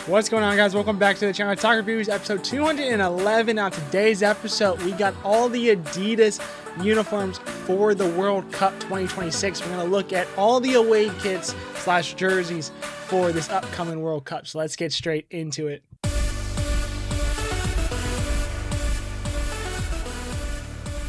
What's going on, guys? Welcome back to the channel. Talk Reviews, episode 211. On today's episode, we got all the Adidas uniforms for the World Cup 2026. We're going to look at all the away kits / jerseys for this upcoming World Cup. So let's get straight into it.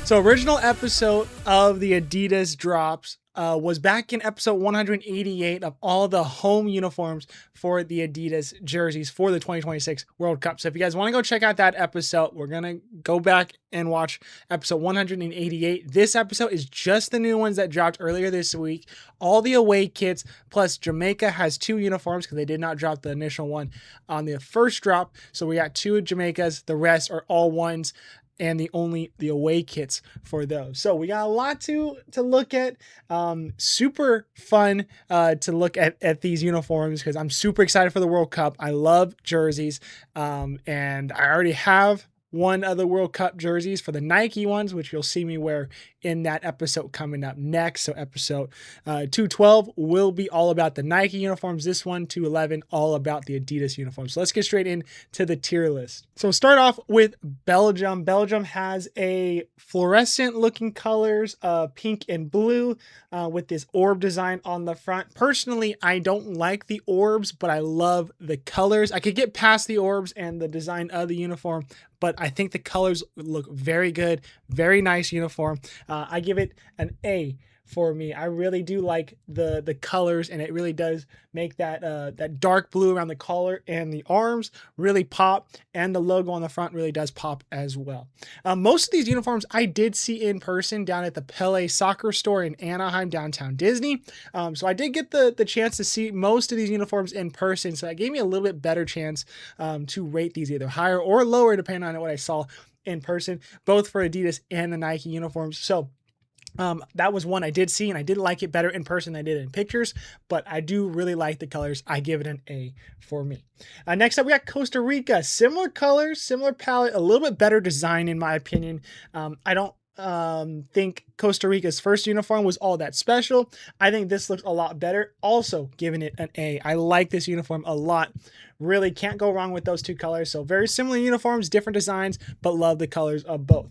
So original episode of the Adidas drops was back in episode 188 of all the home uniforms for the Adidas jerseys for the 2026 World Cup. So if you guys want to go check out that episode, we're going to go back and watch episode 188. This episode is just the new ones that dropped earlier this week. All the away kits, plus Jamaica has 2 uniforms because they did not drop the initial one on the first drop. So we got 2 Jamaicas. The rest are all ones, and the away kits for those. So we got a lot to look at. Super fun to look at these uniforms because I'm super excited for the World Cup. I love jerseys, and I already have one of the World Cup jerseys for the Nike ones, which you'll see me wear in that episode coming up next. So episode 212 will be all about the Nike uniforms. This one, 211, all about the Adidas uniforms. So let's get straight into the tier list. So start off with Belgium. Belgium has a fluorescent looking colors, pink and blue, with this orb design on the front. Personally, I don't like the orbs, but I love the colors. I could get past the orbs and the design of the uniform, but I think the colors look very good. Very nice uniform. I give it an A for me. I really do like the colors, and it really does make that dark blue around the collar and the arms really pop, and the logo on the front really does pop as well. Most of these uniforms I did see in person down at the Pele soccer store in Anaheim, downtown Disney. So I did get the chance to see most of these uniforms in person, so that gave me a little bit better chance to rate these either higher or lower depending on what I saw in person, both for Adidas and the Nike uniforms. So that was one I did see, and I did like it better in person than I did in pictures, but I do really like the colors. I give it an A for me. Next up, we got Costa Rica. Similar colors, similar palette, a little bit better design in my opinion. I don't think Costa Rica's first uniform was all that special. I think this looks a lot better. Also giving it an A. I like this uniform a lot. Really can't go wrong with those 2 colors. So very similar uniforms, different designs, but love the colors of both.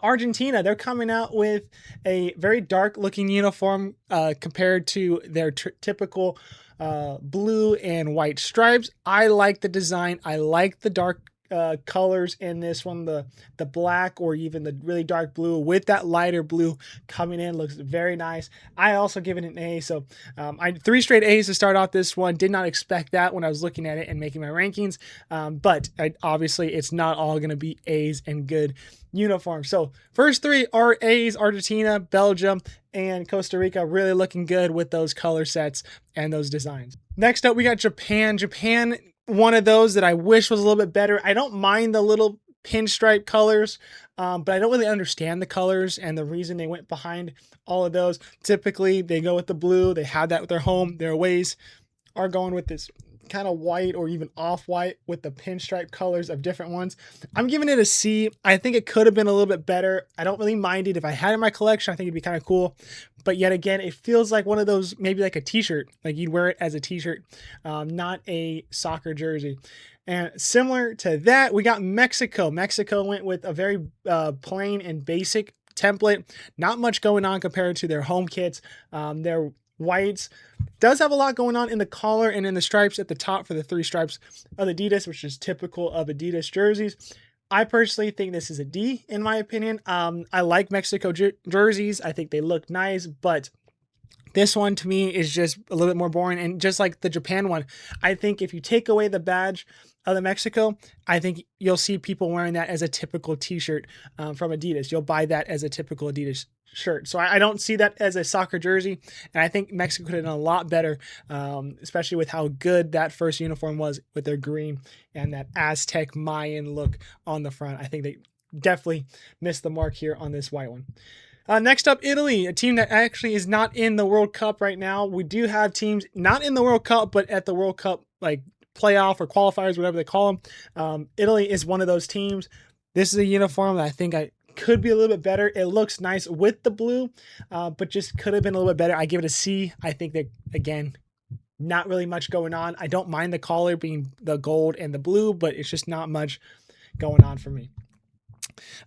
Argentina, they're coming out with a very dark looking uniform compared to their typical blue and white stripes. I like the design. I like the dark colors in this one, the black or even the really dark blue with that lighter blue coming in looks very nice. I also give it an A. So I 3 straight A's to start off this one. Did not expect that when I was looking at it and making my rankings, but obviously it's not all going to be A's and good uniforms. So first 3 are A's: Argentina, Belgium, and Costa Rica. Really looking good with those color sets and those designs. Next up, we got Japan. Japan, one of those that I wish was a little bit better. I don't mind the little pinstripe colors, but I don't really understand the colors and the reason they went behind all of those. Typically, they go with the blue. They have that with their home. Their aways are going with this kind of white or even off-white with the pinstripe colors of different ones. I'm giving it a C. I think it could have been a little bit better. I don't really mind it. If I had it in my collection, I think it'd be kind of cool. But yet again, it feels like one of those, maybe like a t-shirt, like you'd wear it as a t-shirt, not a soccer jersey. And similar to that, we got Mexico. Mexico went with a very plain and basic template. Not much going on compared to their home kits. Their whites does have a lot going on in the collar and in the stripes at the top for the 3 stripes of Adidas, which is typical of Adidas jerseys. I personally think this is a D in my opinion. I like Mexico jerseys. I think they look nice, but this one to me is just a little bit more boring. And just like the Japan one, I think if you take away the badge of the Mexico, I think you'll see people wearing that as a typical t-shirt from Adidas. You'll buy that as a typical Adidas shirt. So I don't see that as a soccer jersey. And I think Mexico could have done a lot better, especially with how good that first uniform was with their green and that Aztec Mayan look on the front. I think they definitely missed the mark here on this white one. Next up, Italy, a team that actually is not in the World Cup right now. We do have teams not in the World Cup, but at the World Cup, like playoff or qualifiers, whatever they call them. Italy is one of those teams. This is a uniform that I think could be a little bit better. It looks nice with the blue, but just could have been a little bit better. I give it a C. I think that, again, Not really much going on. I don't mind the collar being the gold and the blue, but it's just not much going on for me.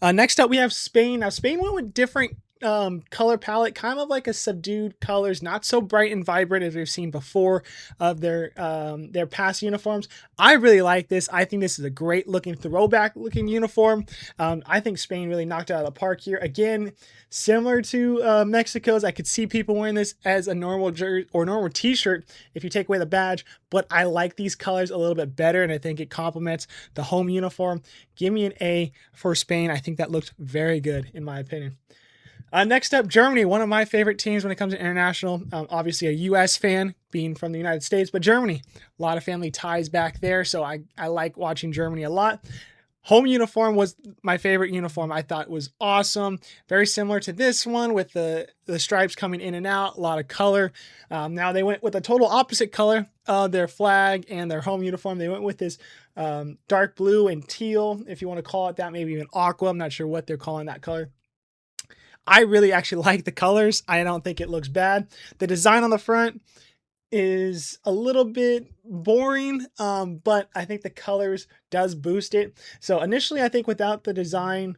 Next up, we have Spain. Now, Spain went with different color palette, kind of like a subdued colors, not so bright and vibrant as we've seen before of their past uniforms. I really like this. I think this is a great looking throwback looking uniform. I think Spain really knocked it out of the park here. Again, similar to Mexico's, I could see people wearing this as a normal jersey or normal t-shirt if you take away the badge, but I like these colors a little bit better, and I think it complements the home uniform. Give me an A for Spain. I think that looks very good in my opinion. Next up, Germany, one of my favorite teams when it comes to international. Obviously a U.S. fan, being from the United States, but Germany, a lot of family ties back there, so I like watching Germany a lot. Home uniform was my favorite uniform. I thought it was awesome. Very similar to this one with the stripes coming in and out, a lot of color. Now they went with a total opposite color of their flag and their home uniform. They went with this dark blue and teal, if you want to call it that, maybe even aqua. I'm not sure what they're calling that color. I really actually like the colors. I don't think it looks bad. The design on the front is a little bit boring, but I think the colors does boost it. So initially, I think without the design,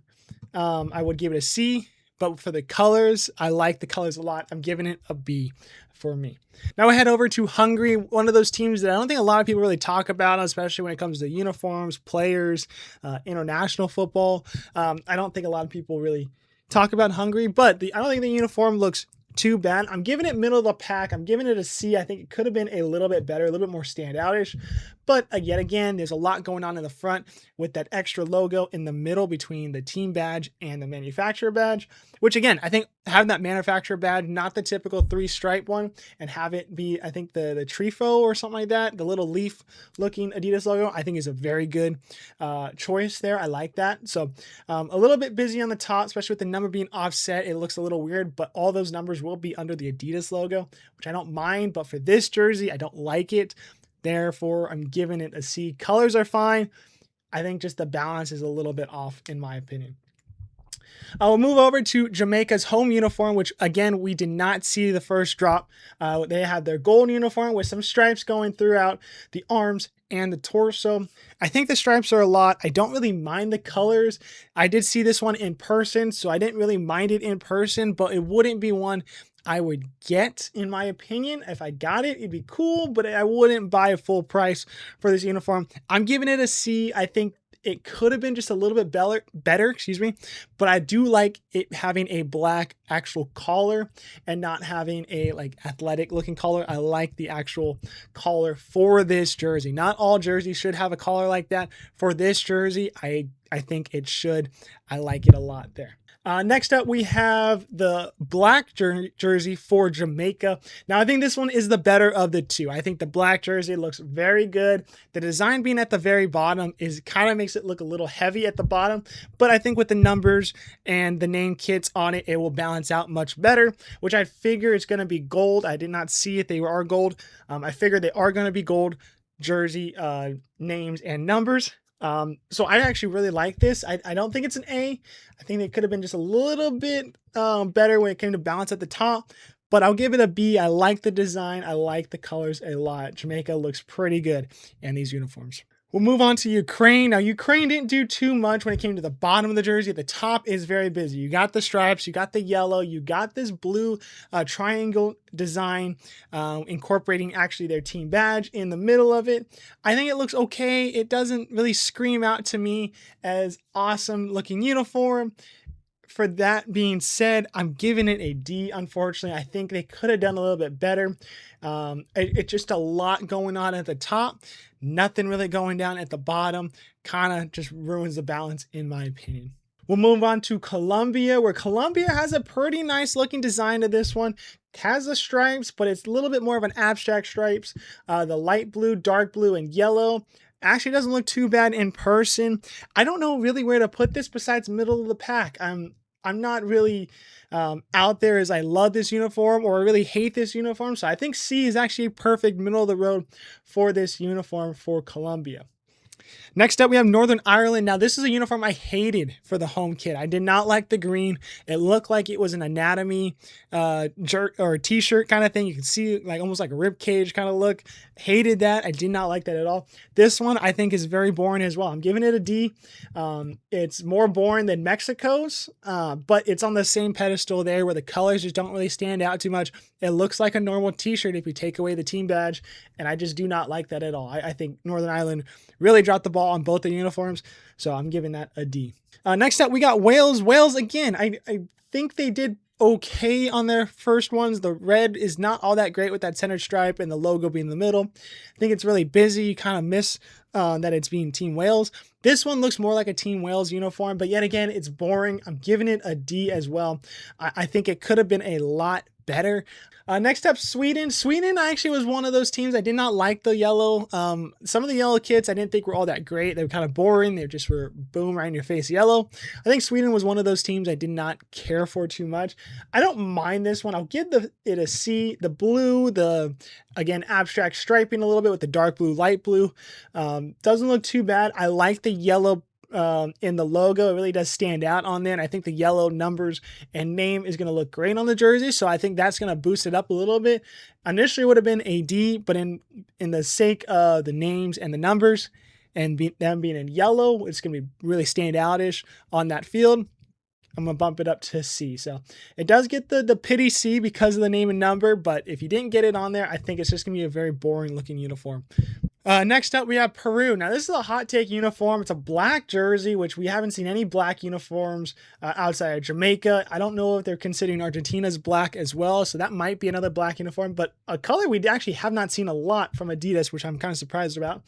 I would give it a C. But for the colors, I like the colors a lot. I'm giving it a B for me. Now we head over to Hungary, one of those teams that I don't think a lot of people really talk about, especially when it comes to uniforms, players, international football. I don't think a lot of people really talk about Hungary, but I don't think the uniform looks too bad. I'm giving it middle of the pack. I'm giving it a C. I think it could have been a little bit better, a little bit more standoutish. But yet again, there's a lot going on in the front with that extra logo in the middle between the team badge and the manufacturer badge, which again, I think having that manufacturer badge, not the typical 3-stripe one, and have it be, I think the Trifo or something like that, the little leaf looking Adidas logo, I think is a very good choice there. I like that. So a little bit busy on the top, especially with the number being offset. It looks a little weird, but all those numbers will be under the Adidas logo, which I don't mind. But for this jersey, I don't like it. Therefore, I'm giving it a C. Colors are fine. I think just the balance is a little bit off in my opinion. We'll move over to Jamaica's home uniform, which again, we did not see the first drop. They had their gold uniform with some stripes going throughout the arms and the torso. I think the stripes are a lot. I don't really mind the colors. I did see this one in person, so I didn't really mind it in person, but it wouldn't be one I would get, in my opinion. If I got it, it'd be cool, but I wouldn't buy a full price for this uniform. I'm giving it a C. I think it could have been just a little bit better, but I do like it having a black actual collar and not having a like athletic looking collar. I like the actual collar for this jersey. Not all jerseys should have a collar like that. For this jersey, I think it should. I like it a lot there. Next up, we have the black jersey for Jamaica. Now, I think this one is the better of the two. I think the black jersey looks very good. The design being at the very bottom is kind of makes it look a little heavy at the bottom, but I think with the numbers and the name kits on it, it will balance out much better, which I figure it's going to be gold. I did not see it. They are gold. I figured they are going to be gold jersey names and numbers. So I actually really like this. I don't think it's an A. I think it could have been just a little bit better when it came to balance at the top, but I'll give it a B. I like the design. I like the colors a lot. Jamaica looks pretty good in these uniforms. We'll move on to Ukraine. Now, Ukraine didn't do too much when it came to the bottom of the jersey. The top is very busy. You got the stripes, you got the yellow, you got this blue triangle design incorporating actually their team badge in the middle of it. I think it looks okay. It doesn't really scream out to me as awesome looking uniform. For that being said, I'm giving it a D, unfortunately. I think they could have done a little bit better. It's just a lot going on at the top. Nothing really going down at the bottom. Kind of just ruins the balance, in my opinion. We'll move on to Colombia, where Colombia has a pretty nice looking design to this one. Has the stripes, but it's a little bit more of an abstract stripes. The light blue, dark blue, and yellow. Actually doesn't look too bad in person. I don't know really where to put this besides middle of the pack. I'm not really out there as I love this uniform or I really hate this uniform. So I think C is actually perfect middle of the road for this uniform for Colombia. Next up, we have Northern Ireland. Now, this is a uniform I hated for the home kit. I did not like the green. It looked like it was an anatomy jerk or a t-shirt kind of thing. You can see like almost like a rib cage kind of look. Hated that. I did not like that at all. This one I think is very boring as well. I'm giving it a D. It's more boring than Mexico's, but it's on the same pedestal there where the colors just don't really stand out too much. It looks like a normal t-shirt if you take away the team badge, and I just do not like that at all. I think Northern Ireland really dropped the ball on both the uniforms, so I'm giving that a D. Next up, we got Wales. Wales, again, I think they did okay on their first ones. The red is not all that great with that center stripe and the logo being in the middle. I think it's really busy. You kind of miss that it's being Team Wales. This one looks more like a Team Wales uniform, but yet again, it's boring. I'm giving it a D as well. I think it could have been a lot better. Next up, Sweden. Sweden actually was one of those teams I did not like the yellow. Some of the yellow kits I didn't think were all that great. They were kind of boring. They just were boom right in your face yellow. I think Sweden was one of those teams I did not care for too much. I don't mind this one. I'll give it a C. The blue, again, abstract striping a little bit with the dark blue, light blue. Doesn't look too bad. I like the yellow in the logo. It really does stand out on there, and I think the yellow numbers and name is going to look great on the jersey, so I think that's going to boost it up a little bit. Initially it would have been a D, but in the sake of the names and the numbers and them being in yellow, it's going to be really stand out-ish on that field. I'm going to bump it up to C. So it does get the pity C because of the name and number, but if you didn't get it on there, I think it's just going to be a very boring looking uniform. Next up, we have Peru. Now, this is a hot take uniform. It's a black jersey, which we haven't seen any black uniforms outside of Jamaica. I don't know if they're considering Argentina's black as well, so that might be another black uniform. But a color we actually have not seen a lot from Adidas, which I'm kind of surprised about.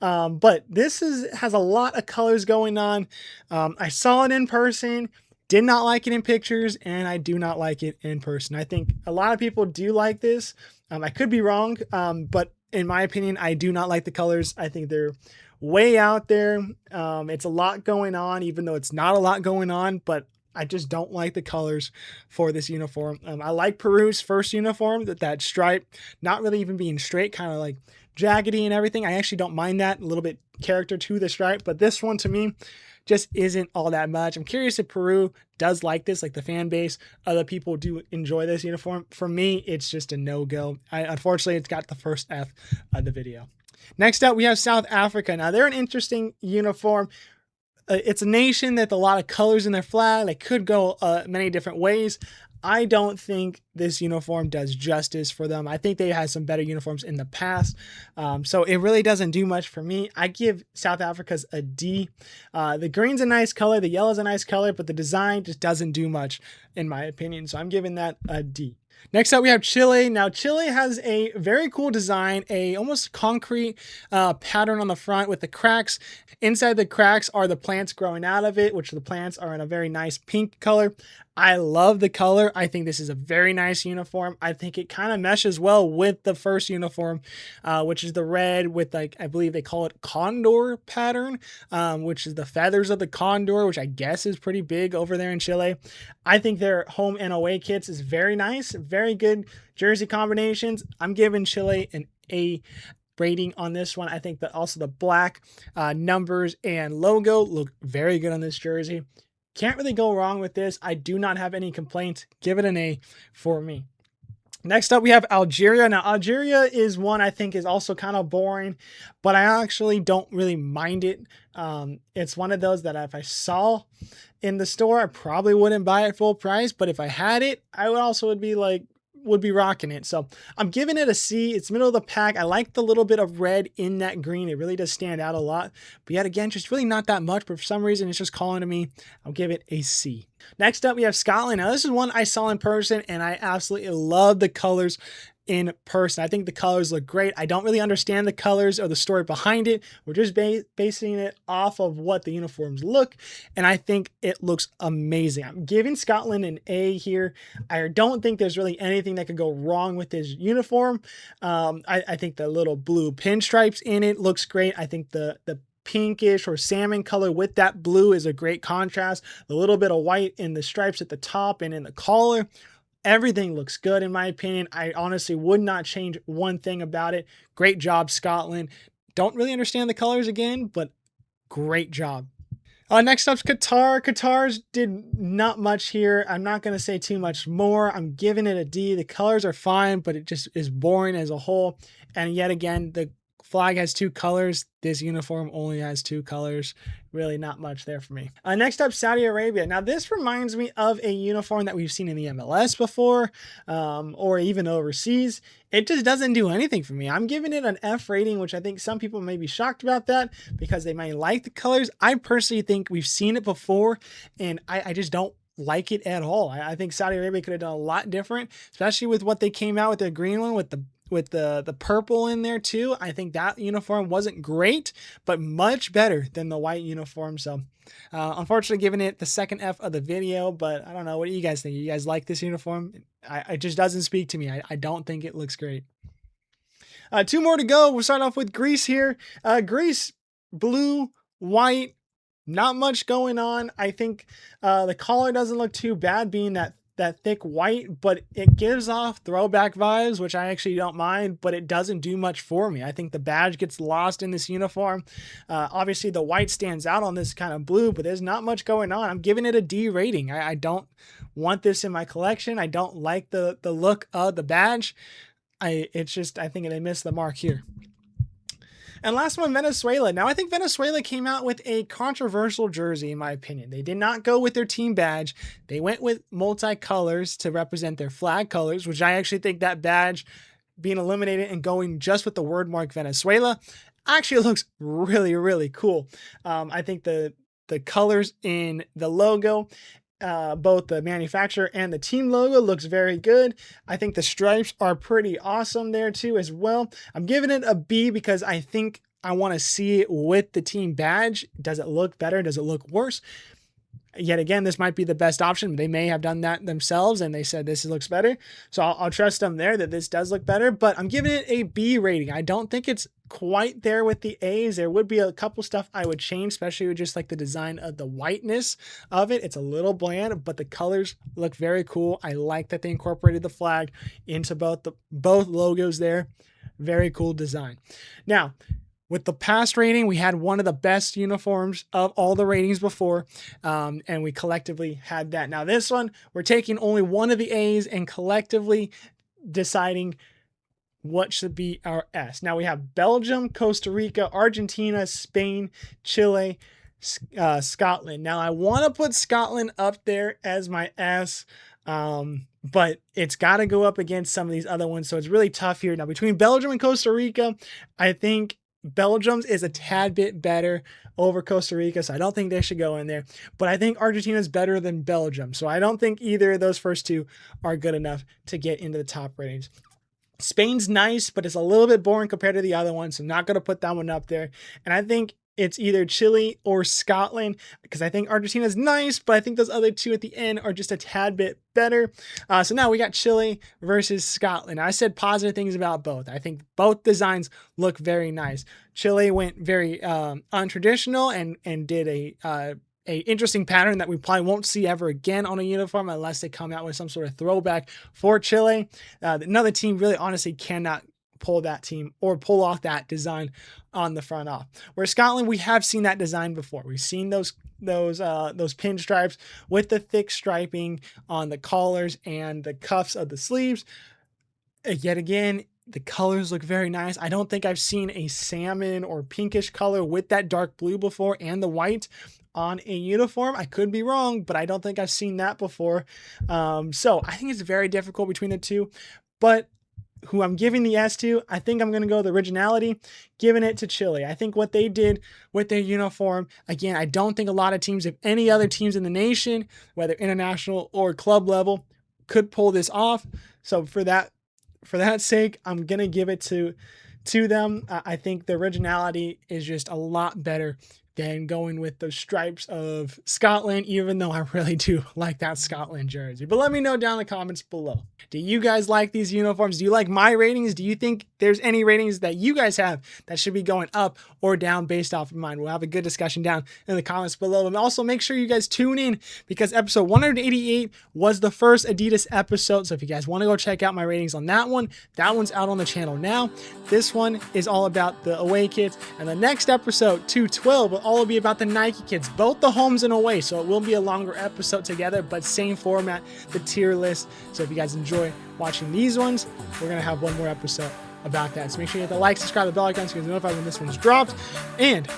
But this has a lot of colors going on. I saw it in person. Did not like it in pictures, and I do not like it in person. I think a lot of people do like this. I could be wrong, but in my opinion, I do not like the colors. I think they're way out there. It's a lot going on, even though it's not a lot going on, but I just don't like the colors for this uniform. I like Peru's first uniform, that stripe, not really even being straight, kind of like jaggedy and everything. I actually don't mind that, a little bit character to the stripe, but this one to me just isn't all that much. I'm curious if Peru does like this, like the fan base. Other people do enjoy this uniform. For me, it's just a no-go. Unfortunately, it's got the first F of the video. Next up, we have South Africa. Now, they're an interesting uniform. It's a nation that a lot of colors in their flag. They could go many different ways. I don't think this uniform does justice for them. I think they had some better uniforms in the past. So it really doesn't do much for me. I give South Africa's a D. The green's a nice color. The yellow's a nice color, but the design just doesn't do much in my opinion. So I'm giving that a D. Next up, we have Chile. Now, Chile has a very cool design, a almost concrete pattern on the front with the cracks. Inside the cracks are the plants growing out of it, which the plants are in a very nice pink color. I love the color. I think this is a very nice uniform. I think it kind of meshes well with the first uniform, which is the red with, like, I believe they call it condor pattern, which is the feathers of the condor, which I guess is pretty big over there in Chile. I think their home and away kits is very nice, very good jersey combinations. I'm giving Chile an A rating on this one. I think that also the black numbers and logo look very good on this jersey. Can't really go wrong with this. I do not have any complaints. Give it an A for me. Next up, we have Algeria. Now, Algeria is one I think is also kind of boring, but I actually don't really mind it. It's one of those that if I saw in the store, I probably wouldn't buy it full price, but if I had it, I would be rocking it. So I'm giving it a C. It's middle of the pack. I like the little bit of red in that green. It really does stand out a lot. But yet again, just really not that much. But for some reason, it's just calling to me. I'll give it a C. Next up, we have Scotland. Now, this is one I saw in person, and I absolutely love the colors in person. I think the colors look great. I don't really understand the colors or the story behind it. We're just basing it off of what the uniforms look, and I think it looks amazing. I'm giving Scotland an A here. I don't think there's really anything that could go wrong with this uniform. I think the little blue pinstripes in it looks great. I think the pinkish or salmon color with that blue is a great contrast. The little bit of white in the stripes at the top and in the collar, everything looks good in my opinion. I honestly would not change one thing about it. Great job, Scotland. Don't really understand the colors again, but great job. Next up's Qatar. Qatar's did not much here. I'm not going to say too much more. I'm giving it a D. The colors are fine, but it just is boring as a whole. And yet again, the flag has 2 colors. This uniform only has 2 colors. Really not much there for me. Next up, Saudi Arabia. Now this reminds me of a uniform that we've seen in the MLS before, or even overseas. It just doesn't do anything for me. I'm giving it an F rating, which I think some people may be shocked about that because they may like the colors. I personally think we've seen it before, and I just don't like it at all. I think Saudi Arabia could have done a lot different, especially with what they came out with the green one with the purple in there too. I think that uniform wasn't great, but much better than the white uniform. So unfortunately giving it the second F of the video, but I don't know. What do you guys think? You guys like this uniform? It just doesn't speak to me. I don't think it looks great. 2 more to go. We'll start off with Greece here. Greece, blue, white, not much going on. I think the collar doesn't look too bad being that thick white, but it gives off throwback vibes, which I actually don't mind, but it doesn't do much for me. I think the badge gets lost in this uniform. Obviously the white stands out on this kind of blue, but there's not much going on. I'm giving it a D rating. I don't want this in my collection. I don't like the look of the badge. I think they missed the mark here. And last one, Venezuela. Now, I think Venezuela came out with a controversial jersey, in my opinion. They did not go with their team badge. They went with multicolors to represent their flag colors, which I actually think that badge being eliminated and going just with the word mark Venezuela actually looks really, really cool. I think the colors in the logo, both the manufacturer and the team logo, looks very good. I think the stripes are pretty awesome there too as well. I'm giving it a B because I think I want to see it with the team badge. Does it look better? Does it look worse? Yet again, this might be the best option. They may have done that themselves and they said this looks better. So I'll trust them there that this does look better, but I'm giving it a B rating. I don't think it's quite there with the A's. There would be a couple stuff I would change, especially with just like the design of the whiteness of it. It's a little bland, but the colors look very cool. I like that they incorporated the flag into both logos there. Very cool design. Now, with the past rating, we had one of the best uniforms of all the ratings before, and we collectively had that. Now this one, we're taking only one of the A's and collectively deciding what should be our S. Now we have Belgium, Costa Rica, Argentina, Spain, Chile, Scotland. Now I want to put Scotland up there as my S, but it's got to go up against some of these other ones, so it's really tough here. Now between Belgium and Costa Rica, I think Belgium's is a tad bit better over Costa Rica, so I don't think they should go in there. But I think Argentina is better than Belgium, so I don't think either of those first two are good enough to get into the top ratings. Spain's nice, but it's a little bit boring compared to the other ones, so I'm not going to put that one up there. And I think it's either Chile or Scotland because I think Argentina's nice, but I think those other two at the end are just a tad bit better. So now we got Chile versus Scotland. I said positive things about both. I think both designs look very nice. Chile went very untraditional and did a interesting pattern that we probably won't see ever again on a uniform unless they come out with some sort of throwback for Chile. Another team really honestly cannot pull off that design on the front off. Where Scotland, we have seen that design before. We've seen those pinstripes with the thick striping on the collars and the cuffs of the sleeves. Yet again, the colors look very nice. I don't think I've seen a salmon or pinkish color with that dark blue before and the white on a uniform. I could be wrong, but I don't think I've seen that before. So I think it's very difficult between the two, but who I'm giving the S to, I think I'm going to go with originality, giving it to Chile. I think what they did with their uniform, again, I don't think a lot of teams, if any other teams in the nation, whether international or club level, could pull this off. So for that sake, I'm going to give it to them. I think the originality is just a lot better than going with the stripes of Scotland, even though I really do like that Scotland jersey. But let me know down in the comments below. Do you guys like these uniforms? Do you like my ratings? Do you think there's any ratings that you guys have that should be going up or down based off of mine? We'll have a good discussion down in the comments below. And also make sure you guys tune in because episode 188 was the first Adidas episode. So if you guys want to go check out my ratings on that one's out on the channel now. This one is all about the away kids. And the next episode, 212, will all be about the Nike kids, both the homes and away. So it will be a longer episode together, but same format, the tier list. So if you guys enjoy watching these ones, we're going to have one more episode about that. So make sure you hit the like, subscribe, the bell icon so you get notified when this one's dropped. And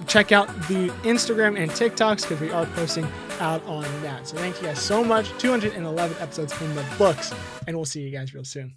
check out the Instagram and TikToks because we are posting out on that. So thank you guys so much. 211 episodes in the books, and we'll see you guys real soon.